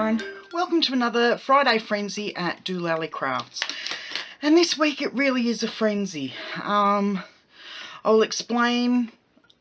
Karen. Welcome to another Friday Frenzy at DoLallyCrafts. And this week it really is a frenzy. I'll explain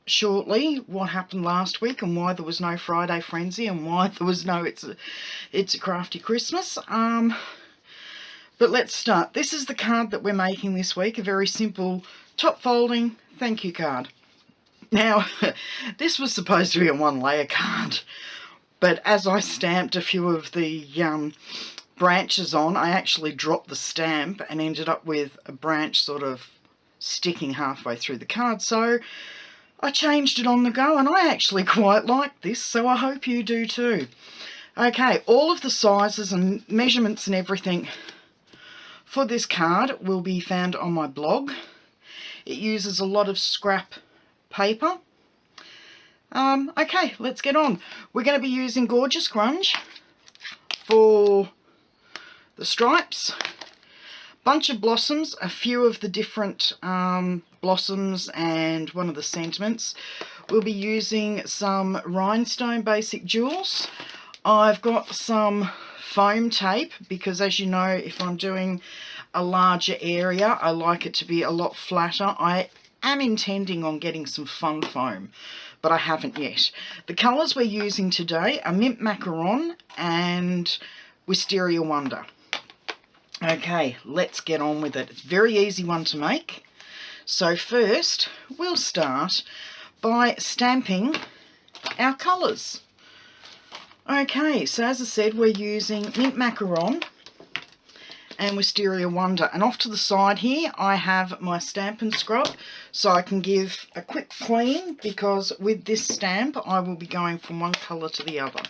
shortly what happened last week and why there was no Friday Frenzy and why there was no It's a Crafty Christmas. But let's start. This is the card that we're making this week, a very simple top folding thank you card. Now, this was supposed to be a one layer card, but as I stamped a few of the branches on, I actually dropped the stamp and ended up with a branch sort of sticking halfway through the card. So I changed it on the go, and I actually quite like this, so I hope you do too. Okay, all of the sizes and measurements and everything for this card will be found on my blog. It uses a lot of scrap paper. Okay, let's get on. We're going to be using Gorgeous Grunge for the stripes, bunch of blossoms, a few of the different blossoms and one of the sentiments. We'll be using some rhinestone basic jewels. I've got some foam tape because, as you know, if I'm doing a larger area, I like it to be a lot flatter. I am intending on getting some fun foam, but I haven't yet. The colours we're using today are Mint Macaron and Wisteria Wonder. Okay, let's get on with it. It's a very easy one to make. So first, we'll start by stamping our colours. Okay, so as I said, we're using Mint Macaron and Wisteria Wonder, and off to the side here I have my stamp and scrub so I can give a quick clean, because with this stamp I will be going from one colour to the other.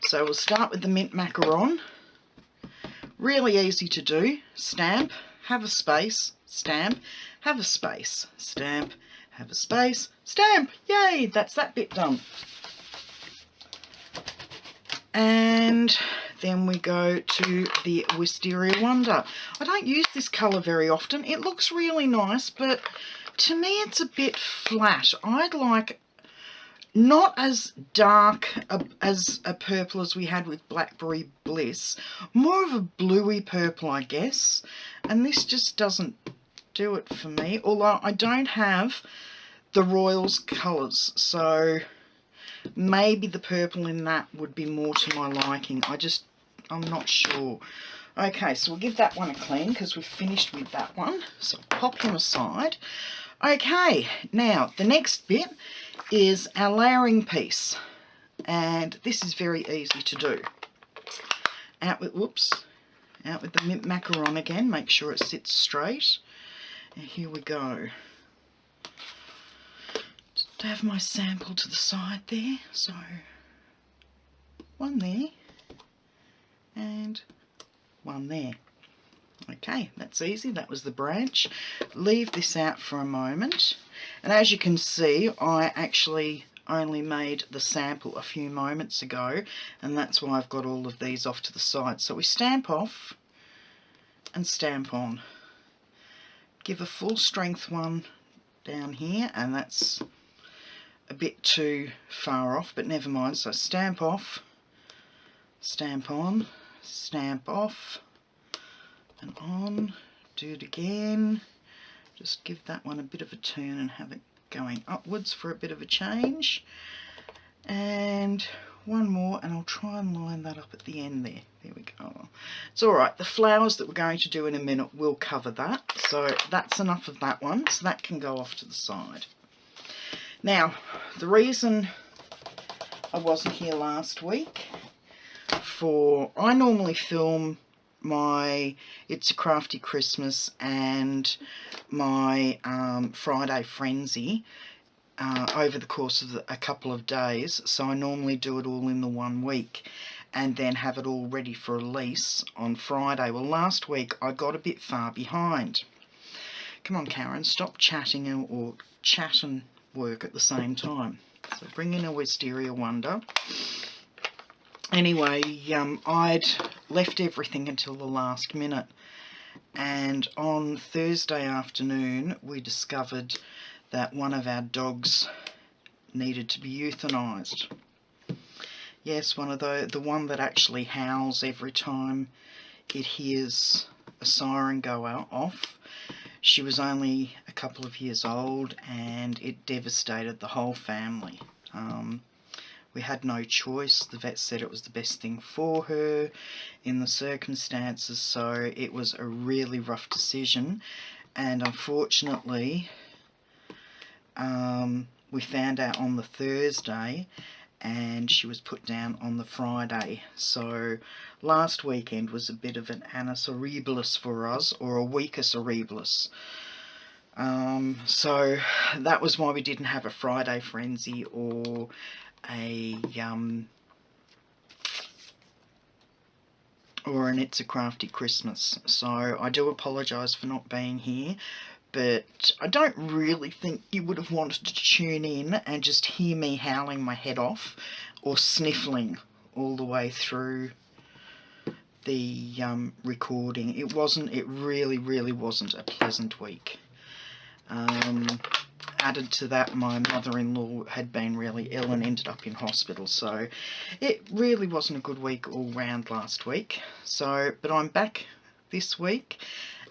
So we'll start with the Mint Macaron. Really easy to do. Stamp, have a space, stamp, have a space, stamp, have a space, stamp. Yay, that's that bit done. And then we go to the Wisteria Wonder. I don't use this colour very often. It looks really nice, but to me it's a bit flat. I'd like not as dark as a purple as we had with Blackberry Bliss. More of a bluey purple, I guess. And this just doesn't do it for me. Although I don't have the Royals colours, so maybe the purple in that would be more to my liking. I'm not sure. Okay, so we'll give that one a clean because we've finished with that one. So pop him aside. Okay, now the next bit is our layering piece. And this is very easy to do. Out with the Mint Macaron again. Make sure it sits straight. And here we go. To have my sample to the side there, so one there and one there. Okay, that's easy. That was the branch. Leave this out for a moment, and as you can see, I actually only made the sample a few moments ago, and that's why I've got all of these off to the side. So we stamp off and stamp on. Give a full strength one down here, and that's a bit too far off, but never mind. So stamp off, stamp on, stamp off and on. Do it again. Just give that one a bit of a turn and have it going upwards for a bit of a change. And one more, and I'll try and line that up at the end there. There we go. It's alright, the flowers that we're going to do in a minute will cover that, so that's enough of that one, so that can go off to the side. Now, the reason I wasn't here last week I normally film my It's a Crafty Christmas and my Friday Frenzy over the course of a couple of days, so I normally do it all in the 1 week and then have it all ready for release on Friday. Well, last week I got a bit far behind. Come on, Karen, stop chatting or chat and work at the same time. So bring in a Wisteria Wonder. Anyway, I'd left everything until the last minute, and on Thursday afternoon we discovered that one of our dogs needed to be euthanised. Yes, one of the one that actually howls every time it hears a siren go off. She was only a couple of years old and it devastated the whole family. We had no choice. The vet said it was the best thing for her in the circumstances, so it was a really rough decision. And unfortunately, we found out on the Thursday and she was put down on the Friday. So last weekend was a bit of an annus horribilis for us, or a weekus horribilis. So that was why we didn't have a Friday frenzy or an It's a Crafty Christmas. So I do apologise for not being here, but I don't really think you would have wanted to tune in and just hear me howling my head off or sniffling all the way through the recording. It really wasn't a pleasant week. Added to that, my mother-in-law had been really ill and ended up in hospital, so it really wasn't a good week all round last week. But I'm back this week,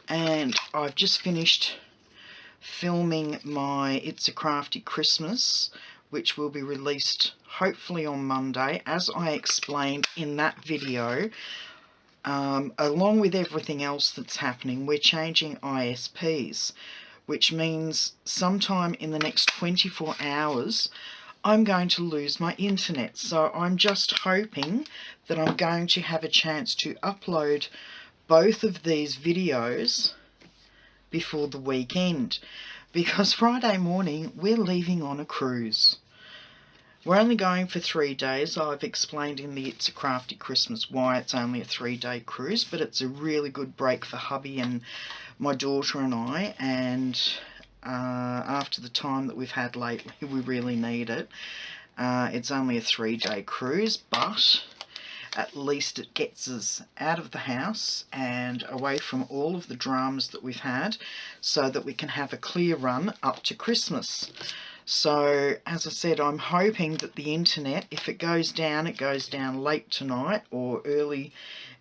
and I've just finished filming my It's a Crafty Christmas, which will be released hopefully on Monday. As I explained in that video, along with everything else that's happening, we're changing ISPs, which means sometime in the next 24 hours I'm going to lose my internet. So I'm just hoping that I'm going to have a chance to upload both of these videos before the weekend, because Friday morning we're leaving on a cruise. We're only going for 3 days. I've explained in the It's a Crafty Christmas why it's only a 3-day cruise, but it's a really good break for hubby and my daughter and I, and after the time that we've had lately, we really need it. It's only a 3-day cruise, but at least it gets us out of the house and away from all of the dramas that we've had, so that we can have a clear run up to Christmas. So, as I said, I'm hoping that the internet, if it goes down late tonight or early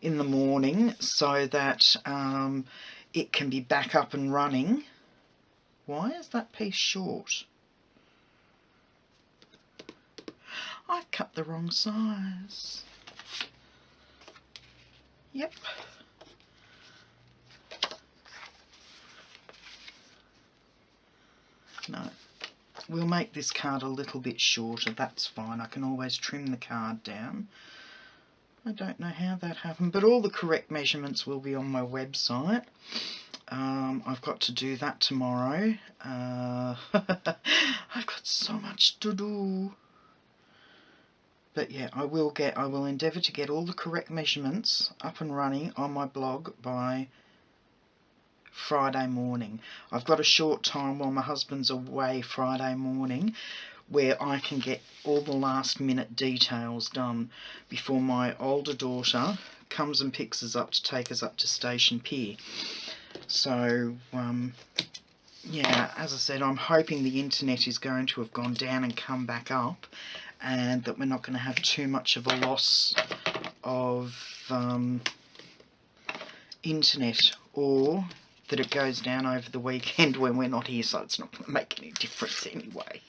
in the morning, so that it can be back up and running. Why is that piece short? I've cut the wrong size. Yep. No. We'll make this card a little bit shorter, that's fine. I can always trim the card down. I don't know how that happened, but all the correct measurements will be on my website. I've got to do that tomorrow. I've got so much to do. But yeah, I will endeavour to get all the correct measurements up and running on my blog by Friday morning. I've got a short time while my husband's away Friday morning where I can get all the last minute details done before my older daughter comes and picks us up to take us up to Station Pier. So yeah, as I said, I'm hoping the internet is going to have gone down and come back up, and that we're not going to have too much of a loss of internet, or that it goes down over the weekend when we're not here, so it's not going to make any difference anyway.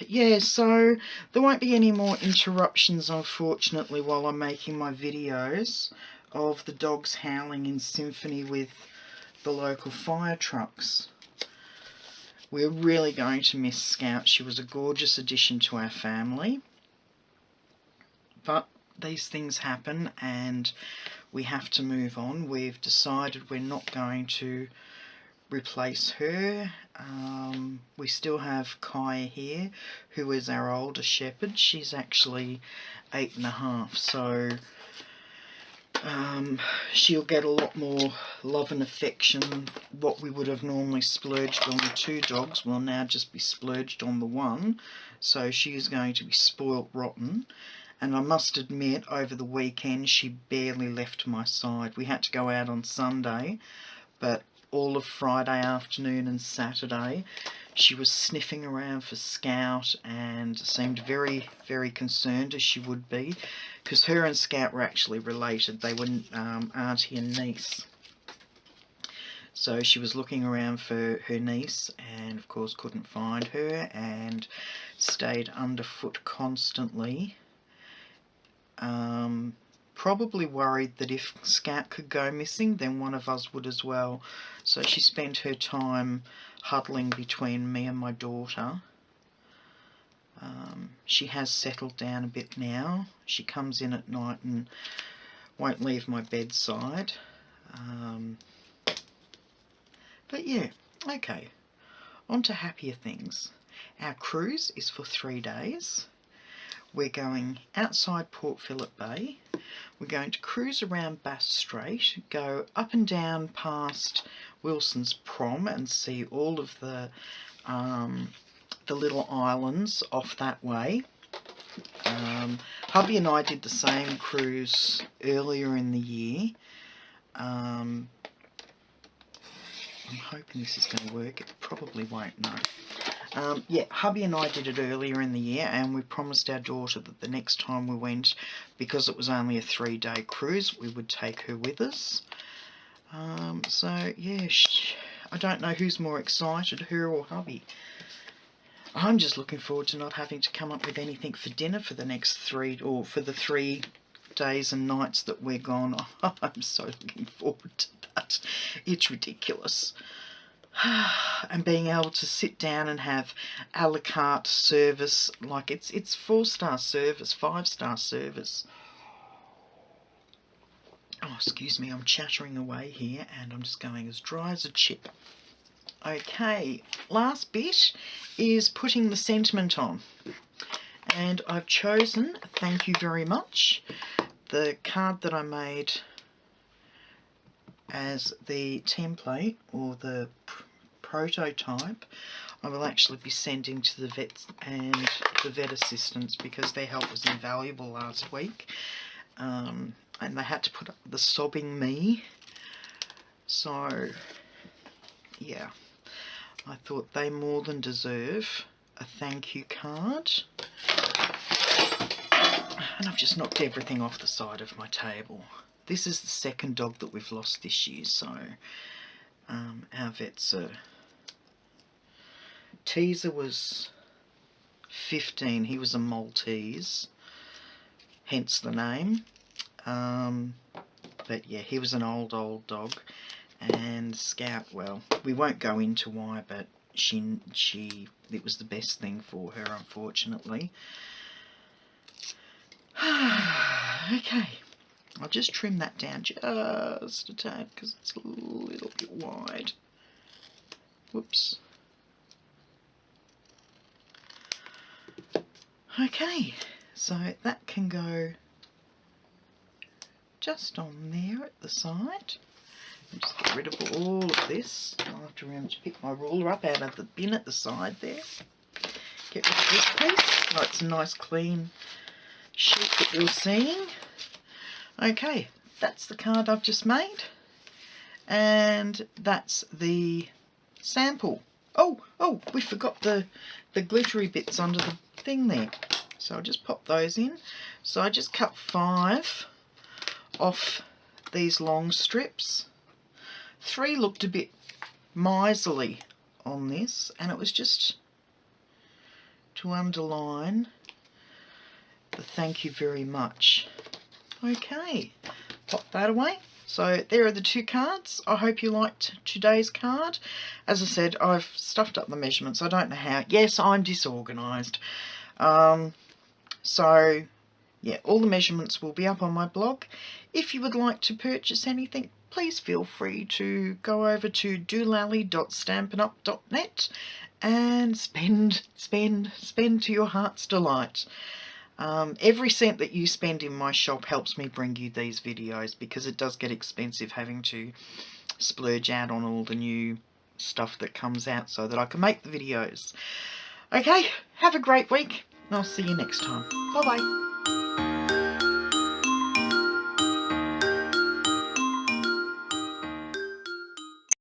Yeah, so there won't be any more interruptions, unfortunately, while I'm making my videos of the dogs howling in symphony with the local fire trucks. We're really going to miss Scout. She was a gorgeous addition to our family. But these things happen and we have to move on. We've decided we're not going to replace her. We still have Kaya here, who is our older shepherd. She's actually 8.5, so she'll get a lot more love and affection. What we would have normally splurged on the 2 dogs will now just be splurged on the 1, so she is going to be spoilt rotten. And I must admit, over the weekend she barely left my side. We had to go out on Sunday, but all of Friday afternoon and Saturday. She was sniffing around for Scout and seemed very, very concerned, as she would be, because her and Scout were actually related. They were auntie and niece. So she was looking around for her niece and of course couldn't find her and stayed underfoot constantly. Probably worried that if Scout could go missing, then one of us would as well. So she spent her time huddling between me and my daughter. She has settled down a bit now. She comes in at night and won't leave my bedside. But yeah, okay. On to happier things. Our cruise is for 3 days. We're going outside Port Phillip Bay. We're going to cruise around Bass Strait, go up and down past Wilson's Prom and see all of the little islands off that way. Hubby and I did the same cruise earlier in the year. I'm hoping this is going to work. It probably won't, no. Yeah, hubby and I did it earlier in the year, and we promised our daughter that the next time we went, because it was only a 3-day cruise, we would take her with us. So yeah, I don't know who's more excited, her or hubby. I'm just looking forward to not having to come up with anything for dinner for the next 3 days and nights that we're gone. I'm so looking forward to that. It's ridiculous. And being able to sit down and have a la carte service, like it's 4-star service, 5-star service. Oh, excuse me, I'm chattering away here and I'm just going as dry as a chip. Okay, last bit is putting the sentiment on. And I've chosen, thank you very much, the card that I made as the template or the prototype. I will actually be sending to the vets and the vet assistants because their help was invaluable last week. And they had to put up the sobbing me. So, yeah, I thought they more than deserve a thank you card. And I've just knocked everything off the side of my table. This is the second dog that we've lost this year, so our vets are... Teaser was 15, he was a Maltese, hence the name. But yeah, he was an old dog. And Scout, well, we won't go into why, but it was the best thing for her, unfortunately. Okay, I'll just trim that down just a tad because it's a little bit wide. Whoops. Okay, so that can go just on there at the side. I'll just get rid of all of this. I'll have to remember to pick my ruler up out of the bin at the side there. Get rid of this piece. Oh, it's a nice clean sheet that you're seeing. Okay, that's the card I've just made. And that's the sample. Oh, we forgot the glittery bits under the thing there. So I'll just pop those in. So I just cut 5 off these long strips. 3 looked a bit miserly on this, and it was just to underline the thank you very much. Okay, pop that away. So there are the 2 cards. I hope you liked today's card. As I said, I've stuffed up the measurements. I don't know how. Yes, I'm disorganised. So yeah, all the measurements will be up on my blog. If you would like to purchase anything, please feel free to go over to dolally.stampinup.net and spend to your heart's delight. Every cent that you spend in my shop helps me bring you these videos because it does get expensive having to splurge out on all the new stuff that comes out so that I can make the videos. Okay, have a great week and I'll see you next time. Bye bye.